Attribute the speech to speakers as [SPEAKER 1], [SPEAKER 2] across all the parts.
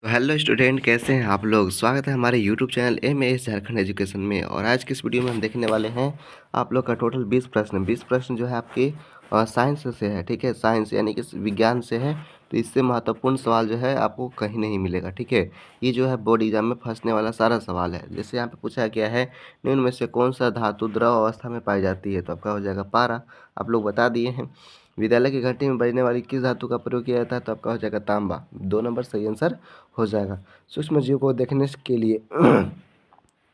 [SPEAKER 1] तो hello student, कैसे हैं आप लोग। स्वागत है हमारे YouTube channel MAS Jharkhand education में। और आज की इस वीडियो में हम देखने वाले हैं आप लोग का टोटल 20 प्रश्न जो है आपके साइंस से है। ठीक है, साइंस यानी कि विज्ञान से है। तो इससे महत्वपूर्ण सवाल जो है आपको कहीं नहीं मिलेगा। ठीक है, ये जो है बोर्ड एग्जाम में फंसने वाला सारा सवाल है। जैसे यहाँ पे पूछा गया है, निम्न में से कौन सा धातु द्रव अवस्था में पाई जाती है। तो आपका हो जाएगा पारा, आप लोग बता दिए हैं। विद्यालय की घंटी में बजने वाली किस धातु का प्रयोग किया जाता है। तो आपका हो जाएगा तांबा, 2 नंबर सही आंसर हो जाएगा। सूक्ष्म जीव को देखने के लिए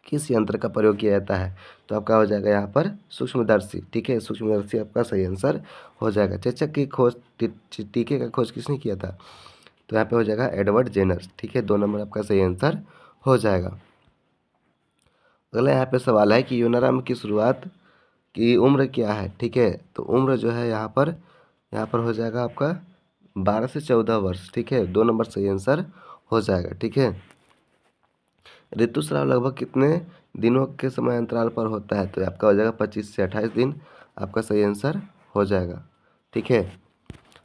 [SPEAKER 1] किस यंत्र का प्रयोग किया जाता है। तो आपका हो जाएगा यहाँ पर सूक्ष्मदर्शी। ठीक है, सूक्ष्मदर्शी आपका सही आंसर हो जाएगा। चेचक की खोज टीके का खोज किसने किया था। तो यहाँ पे हो जाएगा एडवर्ड जेनर। ठीक है, 2 नंबर आपका सही आंसर हो जाएगा। अगला यहाँ पे सवाल है कि यूनाराम की शुरुआत की उम्र क्या है। ठीक है, तो उम्र जो है यहाँ पर हो जाएगा आपका 12 से 14 वर्ष। ठीक है, 2 नंबर सही आंसर हो जाएगा। ठीक है, ऋतुस्राव लगभग कितने दिनों के समय अंतराल पर होता है। तो आपका हो जाएगा 25 से 28 दिन, आपका सही आंसर हो जाएगा। ठीक है,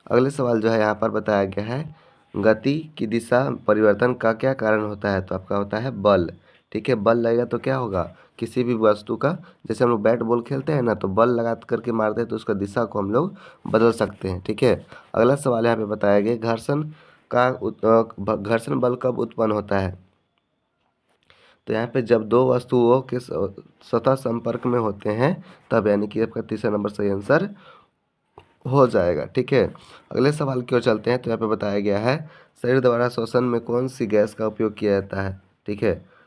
[SPEAKER 1] अगले सवाल जो है यहाँ पर बताया गया है, गति की दिशा परिवर्तन का क्या कारण होता है। तो आपका होता है बल। ठीक है, बल लगेगा तो क्या होगा, किसी भी वस्तु का, जैसे हम लोग बैट बॉल खेलते हैं ना, तो बल लगा करके मारते हैं तो उसका दिशा को हम लोग बदल सकते हैं। ठीक है, अगला सवाल यहाँ पे बताया गया, घर्षण बल कब उत्पन्न होता है। तो यहाँ पे जब दो वस्तुओं के सतह संपर्क में होते हैं तब, यानी कि आपका 3 नंबर सही आंसर हो जाएगा। ठीक है, अगले सवाल की ओर चलते हैं। तो यहाँ पे बताया गया है, शरीर द्वारा श्वसन में कौन सी गैस का उपयोग किया जाता है। ठीक है,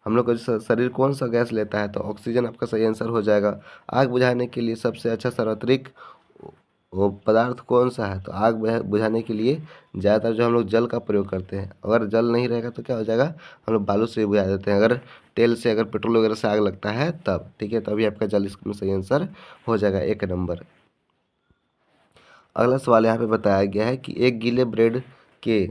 [SPEAKER 1] हम लोग का शरीर कौन सा गैस लेता है। तो ऑक्सीजन आपका सही आंसर हो जाएगा। आग बुझाने के लिए सबसे अच्छा सार्वत्रिक वो पदार्थ कौन सा है। तो आग बुझाने के लिए ज़्यादातर जो हम लोग जल का प्रयोग करते हैं। अगर जल नहीं रहेगा तो क्या हो जाएगा, हम लोग बालू से भी बुझा देते हैं। अगर तेल से, अगर पेट्रोल वगैरह से आग लगता है तब। ठीक है, तभी आपका जल इसमें सही आंसर हो जाएगा, 1 नंबर। अगला सवाल यहाँ पे बताया गया है कि एक गीले ब्रेड के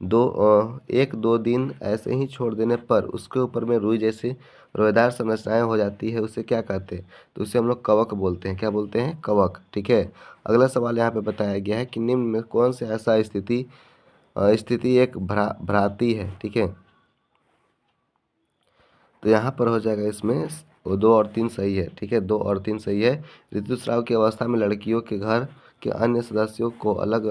[SPEAKER 1] 1-2 दिन ऐसे ही छोड़ देने पर उसके ऊपर में रुई जैसी रोएदार संरचनाएं हो जाती है, उसे क्या कहते हैं। तो उसे हम लोग कवक बोलते हैं। क्या बोलते हैं, कवक। ठीक है, अगला सवाल यहाँ पे बताया गया है कि निम्न में कौन से ऐसा स्थिति एक भ्रांति है। ठीक है, तो यहाँ पर हो जाएगा इसमें 2 और 3 सही है। ठीक है, 2 और 3 सही है। ऋतुस्राव की अवस्था में लड़कियों के घर के अन्य सदस्यों को अलग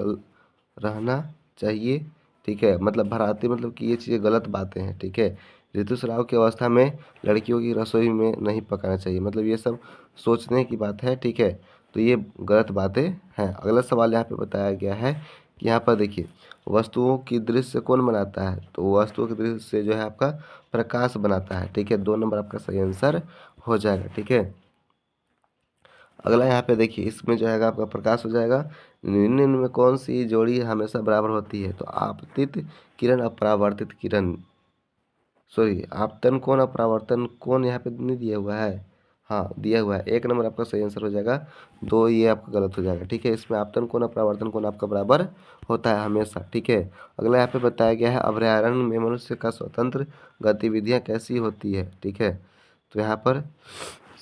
[SPEAKER 1] रहना चाहिए। ठीक है, मतलब भराती, मतलब कि ये चीज़ें गलत बातें हैं। ठीक है, ऋतुस्राव की अवस्था में लड़कियों की रसोई में नहीं पकाना चाहिए, मतलब ये सब सोचने की बात है। ठीक है, तो ये गलत बातें हैं। अगला सवाल यहाँ पे बताया गया है कि यहाँ पर देखिए, वस्तुओं की दृश्य कौन बनाता है। तो वस्तुओं के दृश्य जो है आपका प्रकाश बनाता है। ठीक है, 2 नंबर आपका सही आंसर हो जाएगा। ठीक है, अगला यहाँ पे देखिए, इसमें जो है आपका प्रकाश हो जाएगा, निम्न में कौन सी जोड़ी हमेशा बराबर होती है। तो आपतित किरण अपरावर्तित किरण, सॉरी, आपतन कोण अपरावर्तन कोण यहाँ पे नहीं दिया हुआ है। हाँ, दिया हुआ है, 1 नंबर आपका सही आंसर हो जाएगा। 2 ये आपका गलत हो जाएगा। ठीक है, इसमें आपतन कोण अपरावर्तन कोण आपका बराबर होता है हमेशा। ठीक है, अगला यहाँ पे बताया गया है, अभयारण्य में मनुष्य का स्वतंत्र गतिविधियाँ कैसी होती है। ठीक है, तो यहाँ पर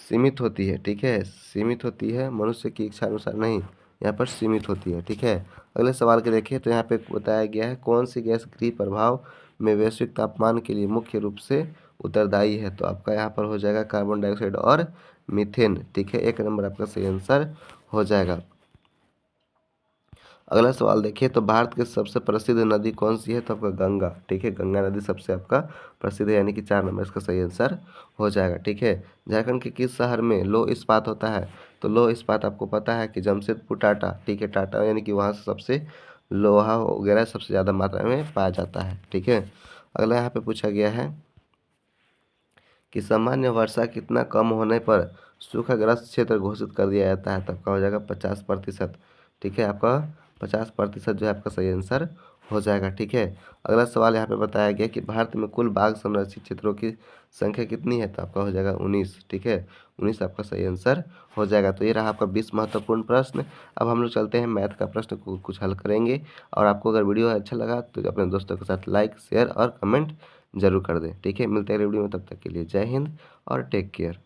[SPEAKER 1] सीमित होती है। ठीक है, सीमित होती है, मनुष्य की इच्छा अनुसार नहीं, यहाँ पर सीमित होती है। ठीक है, अगले सवाल के देखिए। तो यहाँ पे बताया गया है, कौन सी गैस गृह प्रभाव में वैश्विक तापमान के लिए मुख्य रूप से उत्तरदायी है। तो आपका यहाँ पर हो जाएगा कार्बन डाइऑक्साइड और मीथेन। ठीक है, 1 नंबर आपका सही आंसर हो जाएगा। अगला सवाल देखिए, तो भारत की सबसे प्रसिद्ध नदी कौन सी है। तो आपका गंगा। ठीक है, गंगा नदी सबसे आपका प्रसिद्ध है, यानी कि 4 नंबर इसका सही आंसर हो जाएगा। ठीक है, झारखंड के किस शहर में लौह इस्पात होता है। तो लौह इस्पात आपको पता है कि जमशेदपुर, टाटा। ठीक है, टाटा यानी कि वहाँ से सबसे लोहा वगैरह सबसे ज़्यादा मात्रा में पाया जाता है। ठीक है, अगला यहाँ पे पूछा गया है कि सामान्य वर्षा कितना कम होने पर सूखाग्रस्त क्षेत्र घोषित कर दिया जाता है। तो आपका हो जाएगा 50%। ठीक है, आपका 50% जो है आपका सही आंसर हो जाएगा। ठीक है, अगला सवाल यहाँ पे बताया गया कि भारत में कुल बाघ संरक्षित क्षेत्रों की संख्या कितनी है। तो आपका हो जाएगा 19। ठीक है, 19 आपका सही आंसर हो जाएगा। तो ये रहा आपका 20 महत्वपूर्ण प्रश्न। अब हम लोग चलते हैं मैथ का प्रश्न को कुछ हल करेंगे। और आपको अगर वीडियो अच्छा लगा तो अपने दोस्तों के साथ लाइक, शेयर और कमेंट जरूर कर दें। ठीक है, मिलते हैं अगले वीडियो में, तब तक के लिए जय हिंद और टेक केयर।